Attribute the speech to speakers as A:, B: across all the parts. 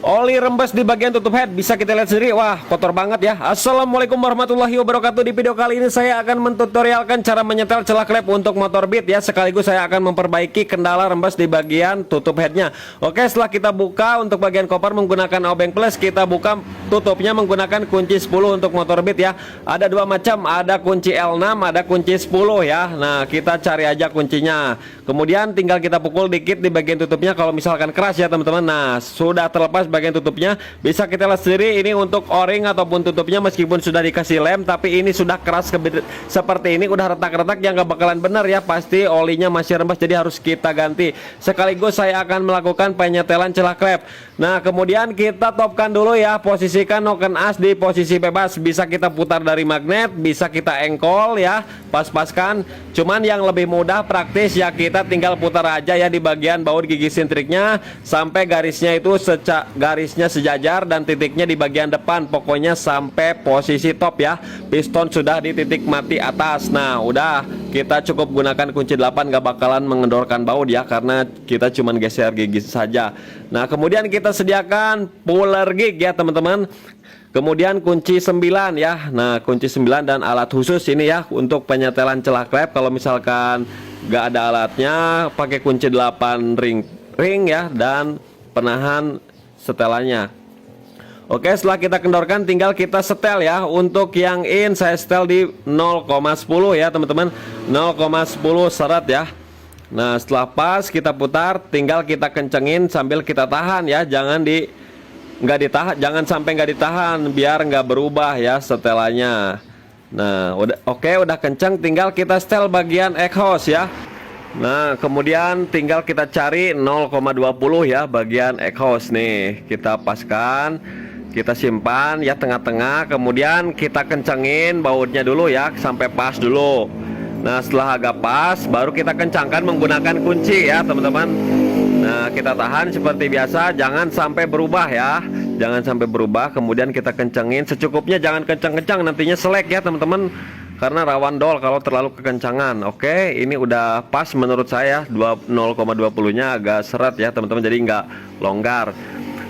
A: Oli rembes di bagian tutup head, bisa kita lihat sendiri. Wah, kotor banget ya. Assalamualaikum warahmatullahi wabarakatuh. Di video kali ini saya akan mentutorialkan cara menyetel celah klep untuk motor Beat ya. Sekaligus saya akan memperbaiki kendala rembes di bagian tutup headnya. Oke, setelah kita buka untuk bagian koper menggunakan obeng plus, kita buka tutupnya menggunakan kunci 10 untuk motor Beat ya. Ada dua macam, ada kunci L6, ada kunci 10 ya. Nah, kita cari aja kuncinya. Kemudian tinggal kita pukul dikit di bagian tutupnya. Kalau misalkan keras ya teman-teman. Nah, sudah terlepas bagian tutupnya, bisa kita lihat sendiri ini untuk o-ring ataupun tutupnya meskipun sudah dikasih lem, tapi ini sudah keras seperti ini, udah retak-retak yang gak bakalan bener ya, pasti olinya masih rembes, jadi harus kita ganti. Sekaligus saya akan melakukan penyetelan celah klep. Nah, kemudian kita topkan dulu ya, posisikan noken as di posisi bebas, bisa kita putar dari magnet, bisa kita engkol ya, pas-paskan. Cuman yang lebih mudah praktis ya, kita tinggal putar aja ya di bagian baut gigi sintriknya sampai garisnya itu garisnya sejajar dan titiknya di bagian depan, pokoknya sampai posisi top ya. Piston sudah di titik mati atas. Nah, udah, kita cukup gunakan kunci 8, gak bakalan mengendorkan baut ya, karena kita cuman geser gigi saja. Nah, kemudian kita sediakan puller gig ya teman-teman. Kemudian kunci 9 ya. Nah, kunci 9 dan alat khusus ini ya untuk penyetelan celah klep. Kalau misalkan gak ada alatnya, pakai kunci 8 ring ya, dan penahan setelannya. Oke, setelah kita kendorkan tinggal kita setel ya. Untuk yang in saya setel di 0,10 ya teman-teman, 0,10 seret ya. Nah, setelah pas kita putar, tinggal kita kencengin sambil kita tahan ya, nggak ditahan, jangan sampai nggak ditahan biar nggak berubah ya setelannya. Nah, udah kenceng, tinggal kita setel bagian exhaust ya. Nah, kemudian tinggal kita cari 0,20 ya bagian exhaust nih, kita paskan, kita simpan ya tengah-tengah, kemudian kita kencengin bautnya dulu ya sampai pas dulu. Nah, setelah agak pas baru kita kencangkan menggunakan kunci ya teman-teman. Nah, kita tahan seperti biasa, jangan sampai berubah ya, jangan sampai berubah. Kemudian kita kencengin secukupnya, jangan kencang-kencang, nantinya selek ya teman-teman, karena rawan dol kalau terlalu kekencangan. Oke, ini udah pas menurut saya, 0,20 nya agak seret ya teman-teman, jadi nggak longgar.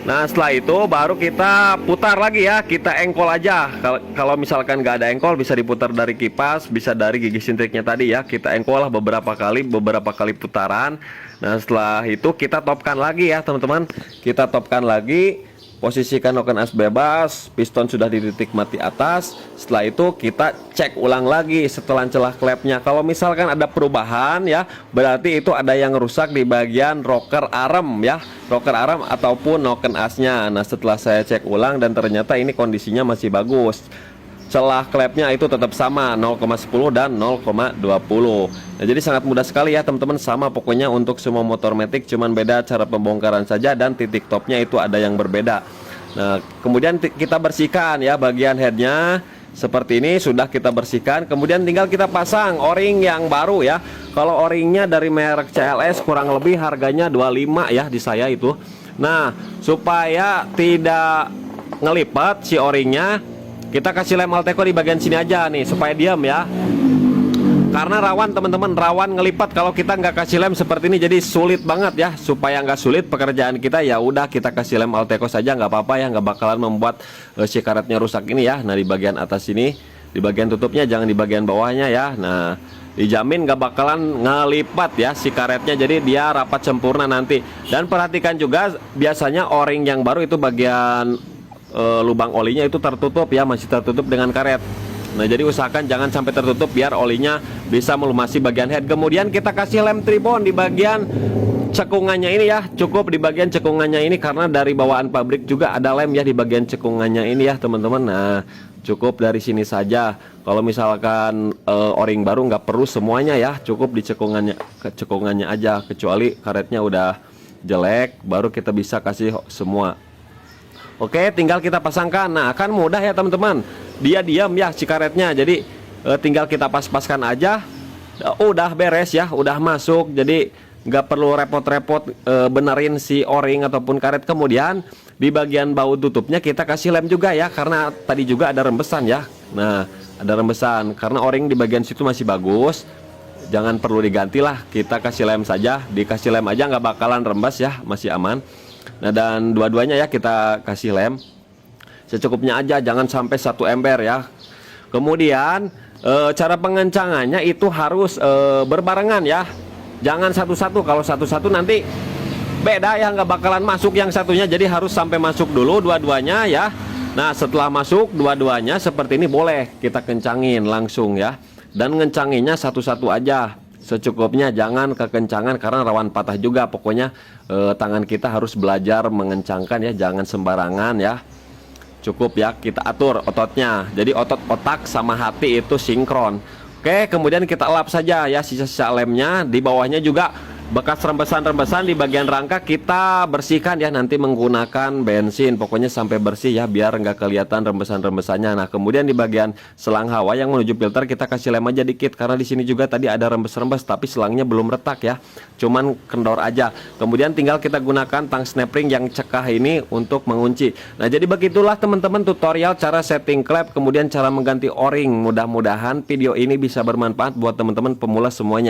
A: Nah, setelah itu baru kita putar lagi ya, kita engkol aja. Kalau misalkan nggak ada engkol, bisa diputar dari kipas, bisa dari gigi sintriknya tadi ya. Kita engkol lah beberapa kali putaran. Nah, setelah itu kita topkan lagi ya teman-teman, kita topkan lagi. Posisikan noken as bebas, piston sudah di titik mati atas. Setelah itu kita cek ulang lagi setelan celah klepnya. Kalau misalkan ada perubahan ya, berarti itu ada yang rusak di bagian rocker arm ya, rocker arm ataupun noken asnya. Nah, setelah saya cek ulang dan ternyata ini kondisinya masih bagus, celah klepnya itu tetap sama 0,10 dan 0,20. Nah, jadi sangat mudah sekali ya teman-teman, sama pokoknya untuk semua motor matic, cuman beda cara pembongkaran saja dan titik topnya itu ada yang berbeda. Nah, kemudian kita bersihkan ya bagian headnya seperti ini, sudah kita bersihkan. Kemudian tinggal kita pasang o-ring yang baru ya. Kalau o-ringnya dari merek CLS kurang lebih harganya 25 ya di saya itu. Nah, supaya tidak ngelipat si o-ringnya, kita kasih lem Alteco di bagian sini aja nih supaya diam ya. Karena rawan teman-teman, rawan ngelipat kalau kita nggak kasih lem seperti ini, jadi sulit banget ya. Supaya nggak sulit pekerjaan kita, ya udah kita kasih lem Alteco saja, nggak apa-apa ya, nggak bakalan membuat si karetnya rusak ini ya. Nah, di bagian atas ini, di bagian tutupnya, jangan di bagian bawahnya ya. Nah, dijamin nggak bakalan ngelipat ya si karetnya, jadi dia rapat sempurna nanti. Dan perhatikan juga, biasanya o-ring yang baru itu bagian lubang olinya itu tertutup ya, masih tertutup dengan karet. Nah, jadi usahakan jangan sampai tertutup biar olinya bisa melumasi bagian head. Kemudian kita kasih lem tribon di bagian cekungannya ini ya, cukup di bagian cekungannya ini, karena dari bawaan pabrik juga ada lem ya di bagian cekungannya ini ya teman-teman. Nah, cukup dari sini saja. Kalau misalkan o-ring baru nggak perlu semuanya ya, cukup di cekungannya aja, kecuali karetnya udah jelek baru kita bisa kasih semua. Oke, tinggal kita pasangkan. Nah, akan mudah ya teman-teman, dia diam ya si karetnya, jadi tinggal kita pas-paskan aja, udah beres ya, udah masuk. Jadi nggak perlu repot-repot benerin si o-ring ataupun karet. Kemudian di bagian baut tutupnya kita kasih lem juga ya, karena tadi juga ada rembesan ya. Nah, ada rembesan, karena o-ring di bagian situ masih bagus, jangan perlu diganti lah, kita kasih lem saja, dikasih lem aja nggak bakalan rembes ya, masih aman. Nah, dan dua-duanya ya kita kasih lem secukupnya aja, jangan sampai 1 ember ya. Kemudian cara pengencangannya itu harus berbarengan ya, jangan satu-satu. Kalau satu-satu nanti beda ya, nggak bakalan masuk yang satunya. Jadi harus sampai masuk dulu dua-duanya ya. Nah, setelah masuk dua-duanya seperti ini, boleh kita kencangin langsung ya. Dan ngencanginnya satu-satu aja secukupnya, jangan kekencangan karena rawan patah juga. Pokoknya tangan kita harus belajar mengencangkan ya, jangan sembarangan ya. Cukup ya, kita atur ototnya. Jadi otot otak sama hati itu sinkron. Oke, kemudian kita lap saja ya sisa-sisa lemnya. Di bawahnya juga bekas rembesan-rembesan di bagian rangka kita bersihkan ya, nanti menggunakan bensin. Pokoknya sampai bersih ya, biar nggak kelihatan rembesan-rembesannya. Nah, kemudian di bagian selang hawa yang menuju filter kita kasih lem aja dikit, karena di sini juga tadi ada rembes-rembes tapi selangnya belum retak ya, cuman kendor aja. Kemudian tinggal kita gunakan tang snap ring yang cekah ini untuk mengunci. Nah, jadi begitulah teman-teman tutorial cara setting klep, kemudian cara mengganti o-ring. Mudah-mudahan video ini bisa bermanfaat buat teman-teman pemula semuanya.